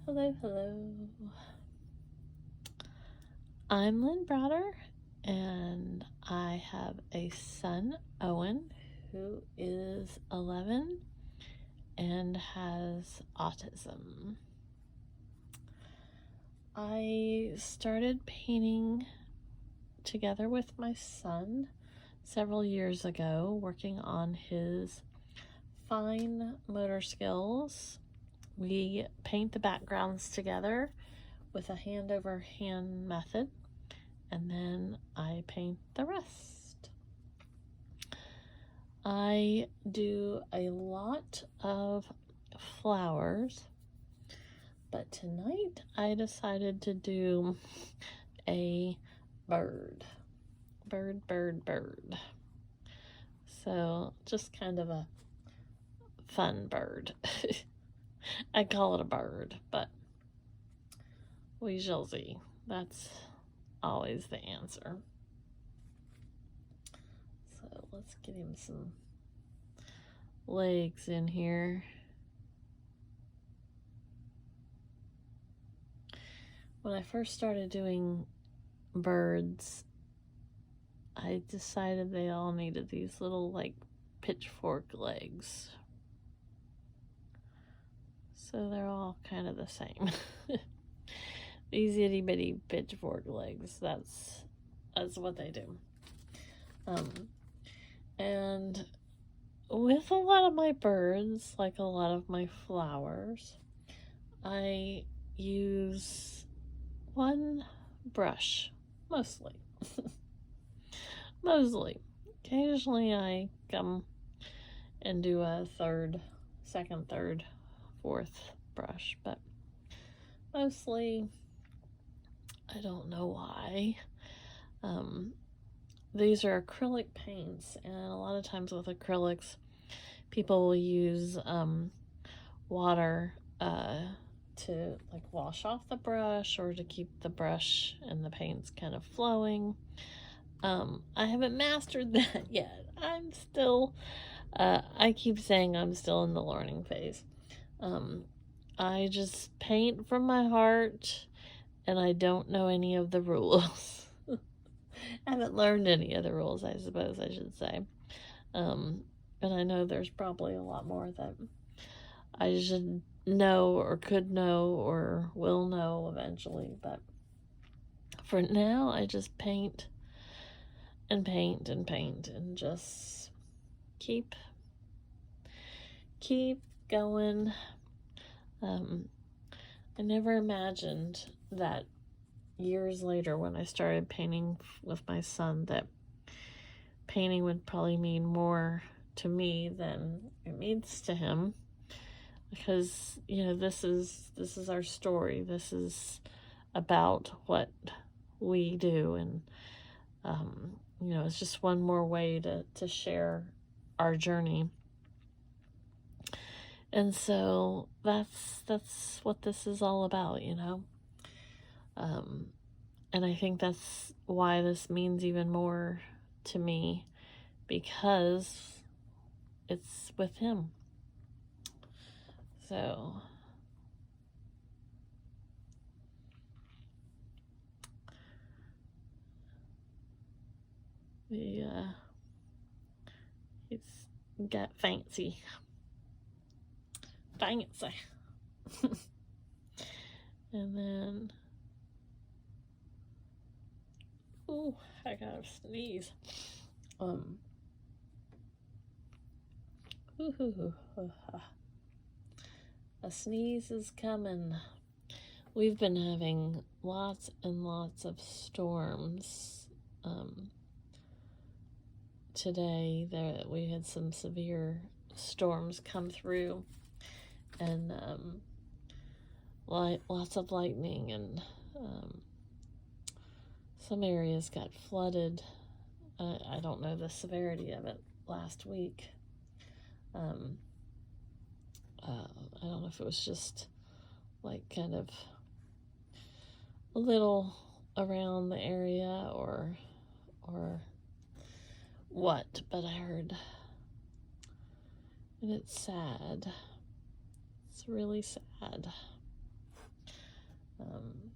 Hello, hello. I'm Lynn Browder, and I have a son, Owen, who is 11 and has autism. I started painting together with my son several years ago, working on his fine motor skills. We paint the backgrounds together with a hand-over-hand method, and then I paint the rest. I do a lot of flowers, but tonight I decided to do a bird. Bird. So just kind of a fun bird. I call it a bird, but we shall see. That's always the answer. So let's get him some legs in here. When I first started doing birds, I decided they all needed these little like pitchfork legs. So they're all kind of the same. These itty bitty pitchfork legs, that's what they do. And with a lot of my birds, like a lot of my flowers, I use one brush, mostly. Occasionally I come and do a second, third, fourth brush, but mostly I don't know why. These are acrylic paints, and a lot of times with acrylics, people will use water to like wash off the brush or to keep the brush and the paints kind of flowing. I haven't mastered that yet. I'm still, I keep saying I'm still in the learning phase. I just paint from my heart, and I don't know any of the rules. I haven't learned any of the rules, I suppose I should say. And I know there's probably a lot more that I should know or could know or will know eventually. But for now, I just paint and paint and paint and just keep going. I never imagined that years later when I started painting with my son that painting would probably mean more to me than it means to him, because this is our story. This is about what we do, and it's just one more way to share our journey. And so that's what this is all about, and I think that's why this means even more to me, because it's with him. So he's got fancy. And then, I gotta sneeze. A sneeze is coming. We've been having lots and lots of storms. Today we had some severe storms come through, and lots of lightning, and some areas got flooded. I don't know the severity of it last week. I don't know if it was just like kind of a little around the area or what, but I heard, and it's sad. It's really sad. Um,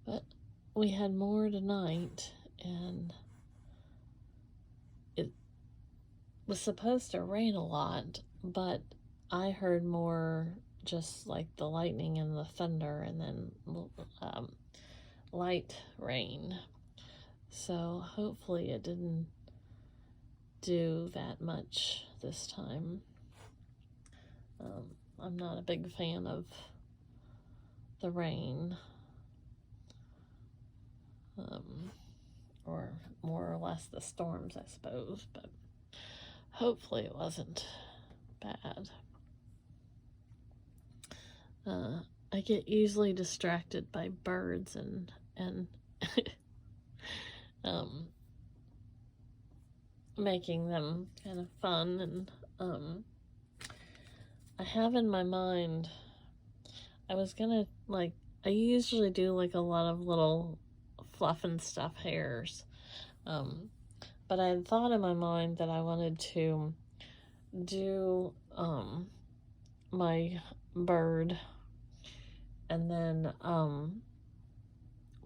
but we had more tonight, and it was supposed to rain a lot, but I heard more just like the lightning and the thunder, and then light rain. So hopefully it didn't do that much this time. I'm not a big fan of the rain, or more or less the storms, I suppose, but hopefully it wasn't bad. I get easily distracted by birds and making them kind of fun, and I have in my mind, I was gonna, like, I usually do like a lot of little fluff and stuff hairs, but I had thought in my mind that I wanted to do my bird, and then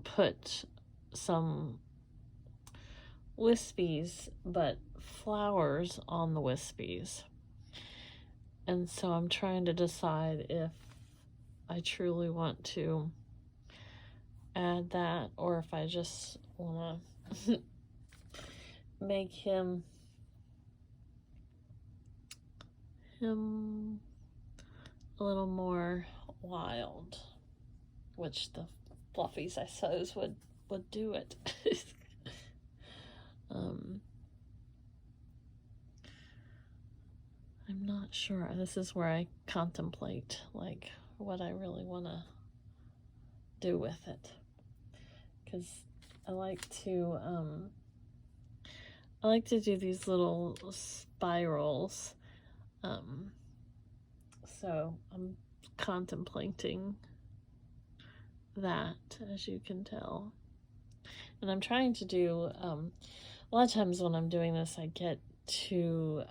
put some wispies, but flowers on the wispies. And so I'm trying to decide if I truly want to add that, or if I just want to make him a little more wild, which the fluffies, I suppose, would do it. I'm not sure. This is where I contemplate, like, what I really want to do with it, because I like to do these little spirals, so I'm contemplating that, as you can tell. And I'm trying to do, a lot of times when I'm doing this, I get too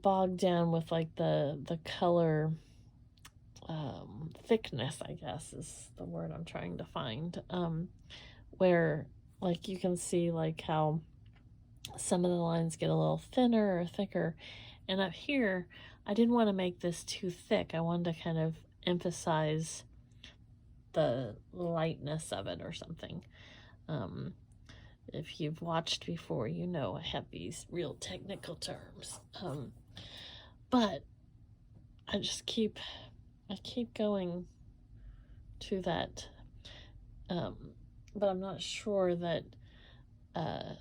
bogged down with like the color thickness, I guess is the word I'm trying to find, where, like, you can see like how some of the lines get a little thinner or thicker, and up here I didn't want to make this too thick. I wanted to kind of emphasize the lightness of it or something. If you've watched before, you know I have these real technical terms, but I keep going to that, but I'm not sure that I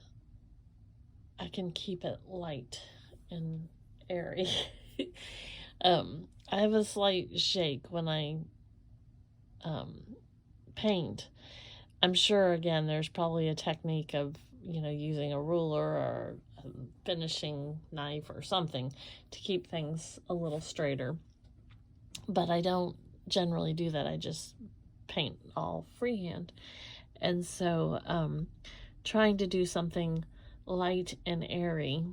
can keep it light and airy. I have a slight shake when I paint. I'm sure, again, there's probably a technique of, using a ruler or a finishing knife or something to keep things a little straighter. But I don't generally do that. I just paint all freehand. And so trying to do something light and airy,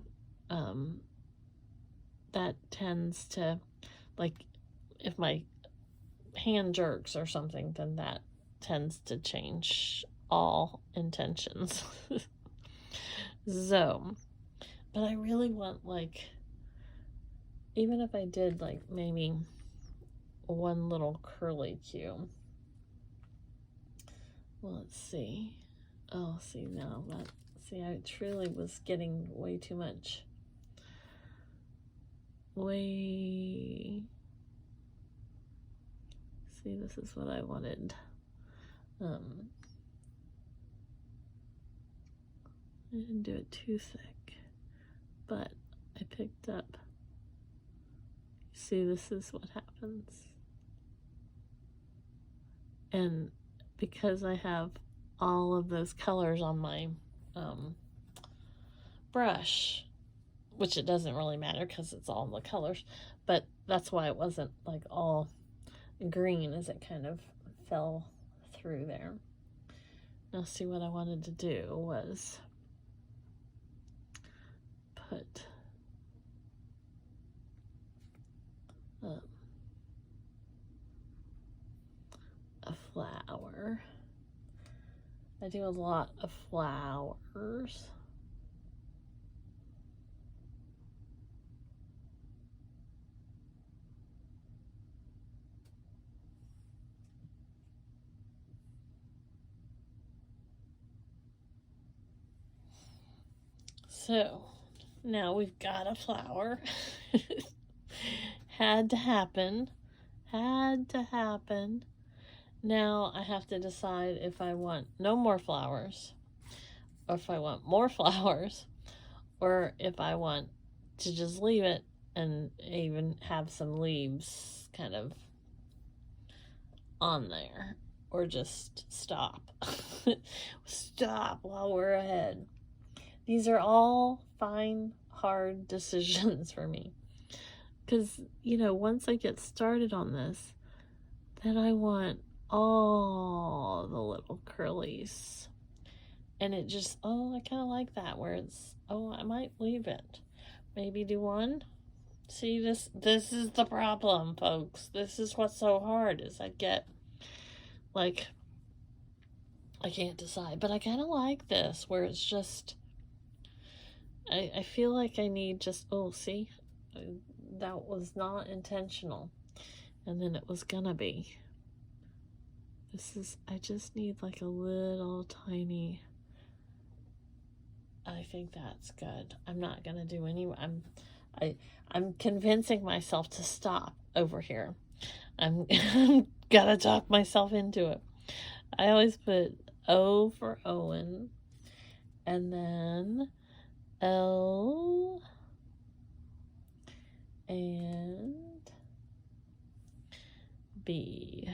that tends to, like, if my hand jerks or something, then that tends to change all intentions. So, but I really want, like, even if I did, like, maybe one little curly cue. Well, let's see. Oh, see, now that, I truly was getting way too much. See, this is what I wanted. I didn't do it too thick, but I picked up. See, this is what happens. And because I have all of those colors on my brush, which it doesn't really matter because it's all the colors, but that's why it wasn't like all green, as it kind of fell through there. Now, see, what I wanted to do was put I do a lot of flowers. So now we've got a flower. Had to happen. Had to happen. Now I have to decide if I want no more flowers, or if I want more flowers, or if I want to just leave it and even have some leaves kind of on there, or just stop. Stop while we're ahead. These are all fine, hard decisions for me. Because, you know, once I get started on this, then I want all the little curlies. And it just, oh, I kind of like that where it's, oh, I might leave it. Maybe do one. See, this is the problem, folks. This is what's so hard, is I get, like, I can't decide. But I kind of like this where it's just, I feel like I need just, oh, see, that was not intentional. And then it was gonna be. This is, I just need like a little tiny, I think that's good. I'm not gonna do any, I'm convincing myself to stop over here. I'm gotta talk myself into it. I always put O for Owen, and then L, and B.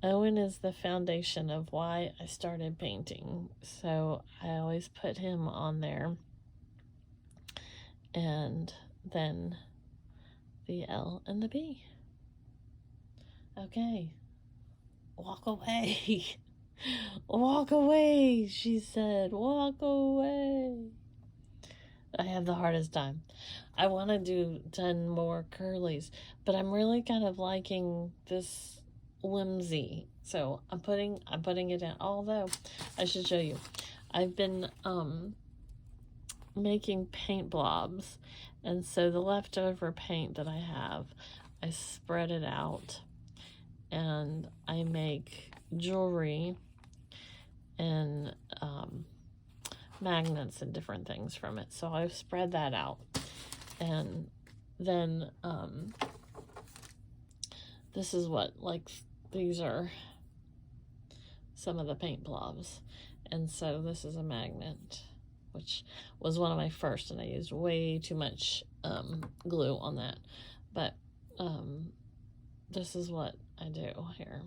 Owen is the foundation of why I started painting, so I always put him on there, and then the L and the B. Okay, walk away. Walk away, she said. Walk away. I have the hardest time. I want to do 10 more curlies, but I'm really kind of liking this whimsy. So I'm putting it in. Although I should show you, I've been making paint blobs, and so the leftover paint that I have, I spread it out, and I make jewelry and magnets and different things from it. So I've spread that out, and then this is what, like, these are some of the paint blobs, and so this is a magnet, which was one of my first, and I used way too much glue on that, but this is what I do here.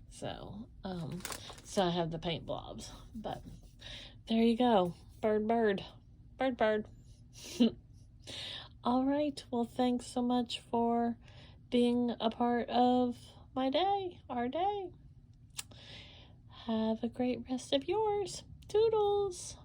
So so I have the paint blobs, but there you go. Bird. All right, well, thanks so much for being a part of my day, our day. Have a great rest of yours. Toodles.